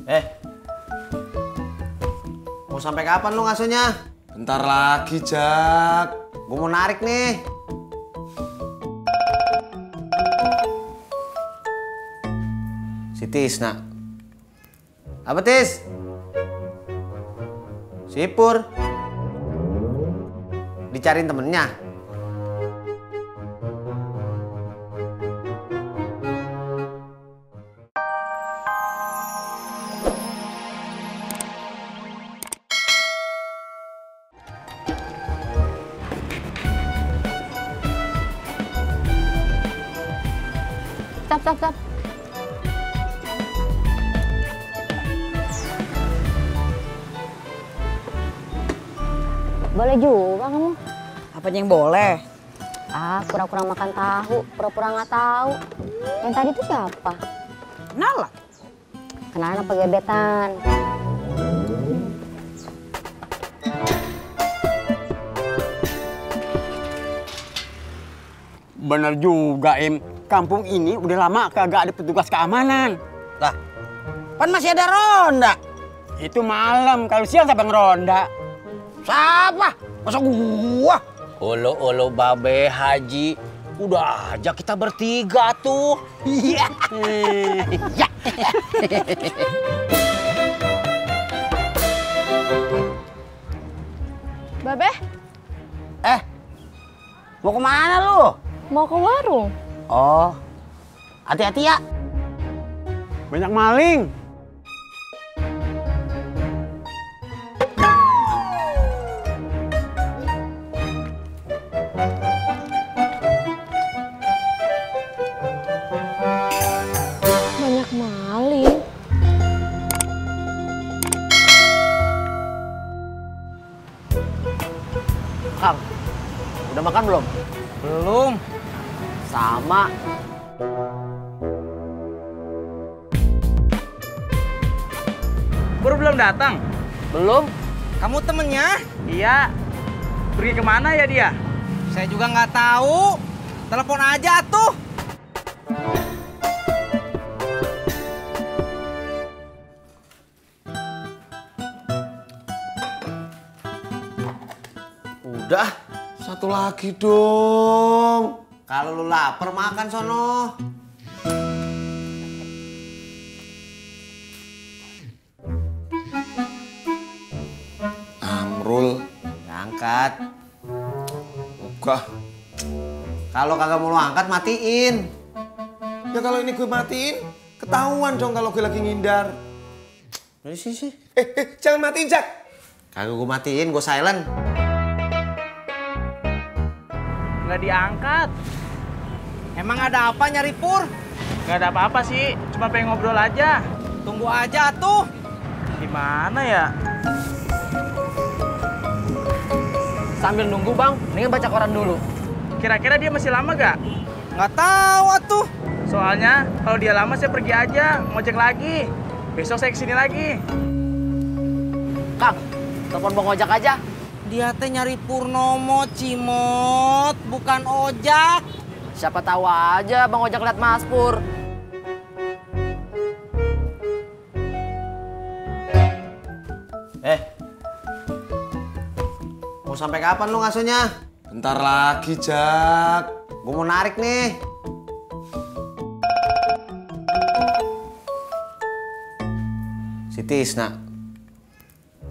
Eh, mau sampai kapan lu ngasuhnya? Bentar lagi, Jak. Gue mau narik nih. Si Tisna. Apa, Tis? Si Pur. Dicariin temennya. Stop. Boleh juga kamu. Apanya yang boleh? Pura-pura makan tahu, pura-pura nggak tahu. Yang tadi itu siapa? Kenalan. Kenalan apa gebetan? Bener juga, Im. Kampung ini udah lama kagak ada petugas keamanan. Lah, kan masih ada ronda. Itu malam, kalau siang siapa ngeronda? Siapa? Masa gua? Olo babe haji. Udah aja kita bertiga tuh. Iya. Ya. Babe, Mau kemana lu? mau ke warung. Oh, hati-hati ya. Banyak maling. Banyak maling. Kang, udah makan belum? Belum. Sama. Pur belum datang? Belum? Kamu temennya? Iya. Pergi kemana ya dia? Saya juga nggak tahu. Telepon aja tuh. Udah, satu lagi dong. Kalau lu lapar makan sono. Amrul. Angkat. Enggak. Kalau kagak mau lu angkat, matiin. Ya kalau ini gue matiin, ketahuan dong kalau gue lagi ngindar. Sih. Jangan matiin, Jak. Kagak gue matiin, gue silent. Nggak diangkat. Emang ada apa nyari Pur? Nggak ada apa-apa sih, cuma pengen ngobrol aja. Tunggu aja tuh. Gimana ya? Sambil nunggu bang, mendingan baca koran dulu. Kira-kira dia masih lama gak? Nggak tahu atuh. Soalnya kalau dia lama saya pergi aja, ngojek lagi. Besok saya kesini lagi. Kang, telepon bang ojak aja. Dia teh nyari Purnomo, Cimot, bukan ojak. Siapa tahu aja bang ojak liat Mas Pur. Mau sampai kapan lu ngasuhnya? Bentar lagi, Jak. Gue mau narik nih. Si Tisna.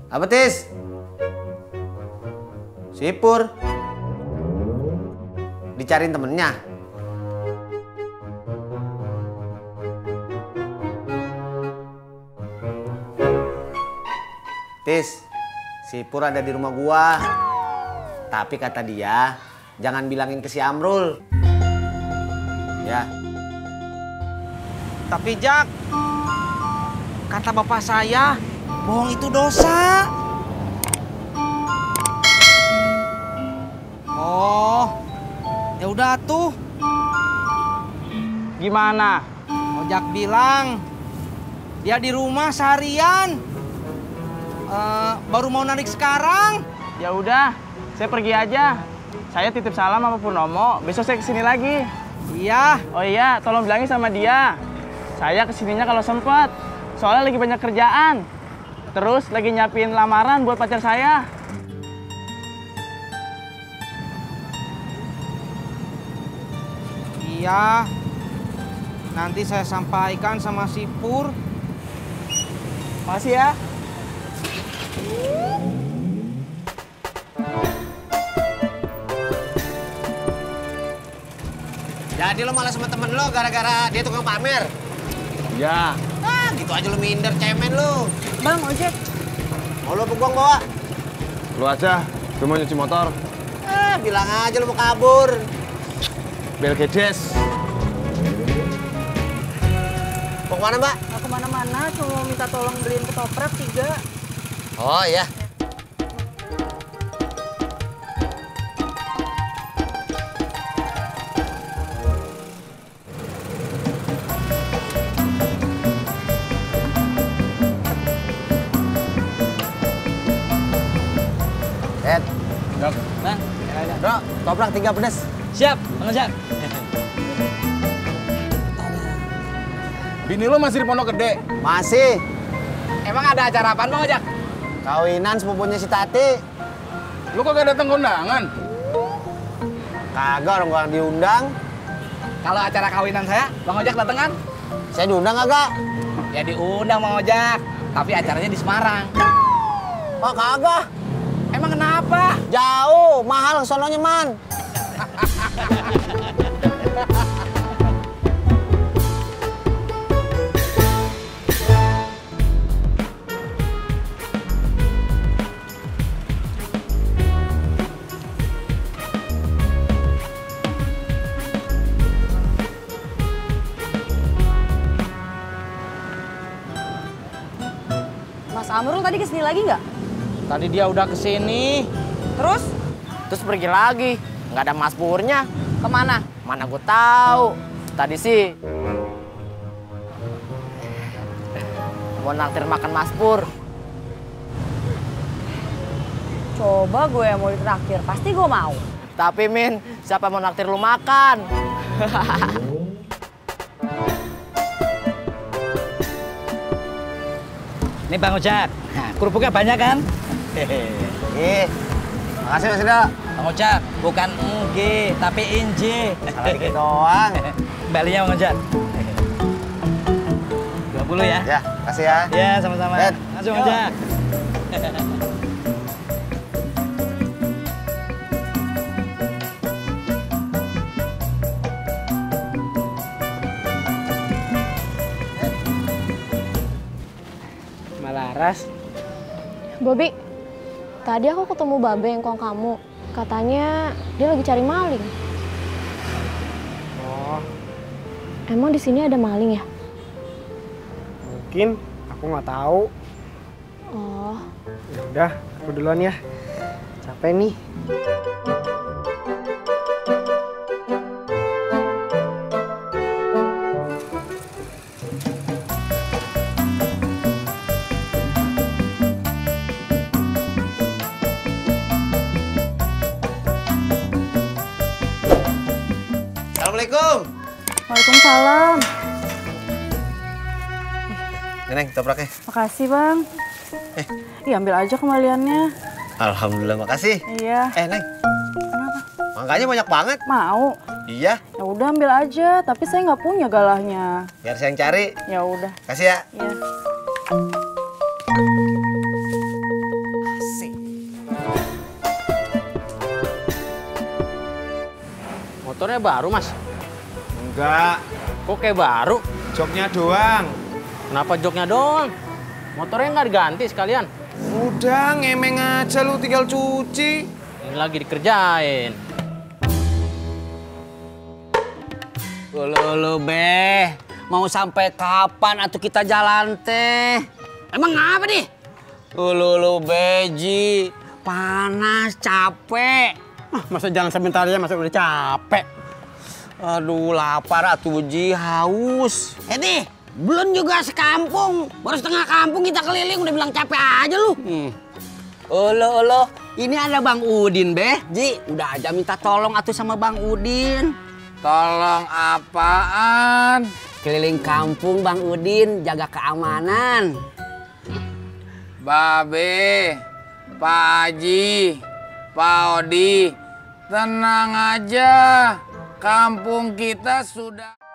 Apa, Tis? Si Pur. Dicariin temennya. Tis, si Pur ada di rumah gua. Tapi kata dia, jangan bilangin ke si Amrul. Ya. Tapi Jak, kata bapak saya, bohong itu dosa. Oh, ya udah tuh. Gimana? Ojak bilang dia di rumah seharian. Baru mau narik sekarang. Ya udah, saya pergi aja. Saya titip salam sama Purnomo. Besok saya kesini lagi. Iya. Oh iya, tolong bilangin sama dia. Saya kesininya kalau sempet. Soalnya lagi banyak kerjaan. Terus lagi nyiapin lamaran buat pacar saya. Iya. Nanti saya sampaikan sama si Pur. Makasih ya. Jadi lo malah sama temen lo gara-gara dia tukang pamer. Ya. Ah, gitu aja lo minder, cemen lo. Bang, ojek. Mau lo gua bawa? Lu aja, gue mau nyuci motor. Ah, bilang aja lo mau kabur. Bel kedes. Mau kemana, Mbak? Nggak kemana-mana, cuma mau minta tolong beliin ketoprak 3. Oh, iya. Ed. Bang, Bro, toprak 3 pedas. siap, Bang Ojak. Bini lu masih di Pondok Gede? Masih. Emang ada acara apaan Bang Ojak? Kawinan sepupunya si Tati. Lu kagak datang kondangan? Kagak, orang gua diundang. Kalau acara kawinan saya, Bang Ojak dateng kan? Saya diundang kagak? Ya diundang Bang Ojak, tapi acaranya di Semarang. Oh, kagak. Emang kenapa? Jauh, mahal sononya, Man. Mas Amrul tadi kesini lagi nggak? Tadi dia udah kesini. Terus? Terus pergi lagi, nggak ada Mas Purnya. Kemana? Mana gue tahu. Tadi sih mau naktir makan Mas Pur. Coba gue yang mau ditraktir, pasti gue mau. Tapi Min, siapa mau naktir lu makan? Nih Bang Ojak, kerupuknya banyak kan? Ih, makasih Mas Rido. Bang Ojak, bukan NG, tapi INJ. Salah dikit doang. Kembalinya Bang Ojak. 20 ya? Ya, kasih ya. Ya, sama-sama. Bet. Makasih Bang Ojak. Malaras. Bobi, tadi aku ketemu Babe yang kong kamu. Katanya dia lagi cari maling. Oh, Emang di sini ada maling ya? mungkin aku nggak tahu. Oh, Ya udah, aku duluan ya. Capek nih. Assalamualaikum. Waalaikumsalam. Neneng, topraknya. Makasih Bang. Ih, ambil aja kembaliannya. Alhamdulillah, makasih. Iya. Neng. Kenapa? Mangkanya banyak banget. Mau? Iya, Ya udah ambil aja, tapi saya nggak punya galahnya. biar saya yang cari. Ya udah. Kasih ya. Iya. Motornya baru Mas? Enggak, Kok kayak baru? joknya doang. Kenapa joknya doang? Motornya nggak diganti sekalian? Udah, ngemeng aja lu, tinggal cuci. Ini lagi dikerjain. Ulu Be, mau sampai kapan atuh kita jalan teh? Emang apa nih? Ulu Beji, panas, capek. Masa jalan sebentar aja masa udah capek. Aduh, lapar atuh Beji, haus. Nih, belum juga sekampung, baru setengah kampung kita keliling udah bilang capek aja lu. Ulu, ini ada Bang Udin, Be. Ji, udah aja minta tolong atuh sama Bang Udin. Tolong apaan? keliling kampung Bang Udin, jaga keamanan. Babe, Pak Haji, Pak Odi, tenang aja. Kampung kita sudah...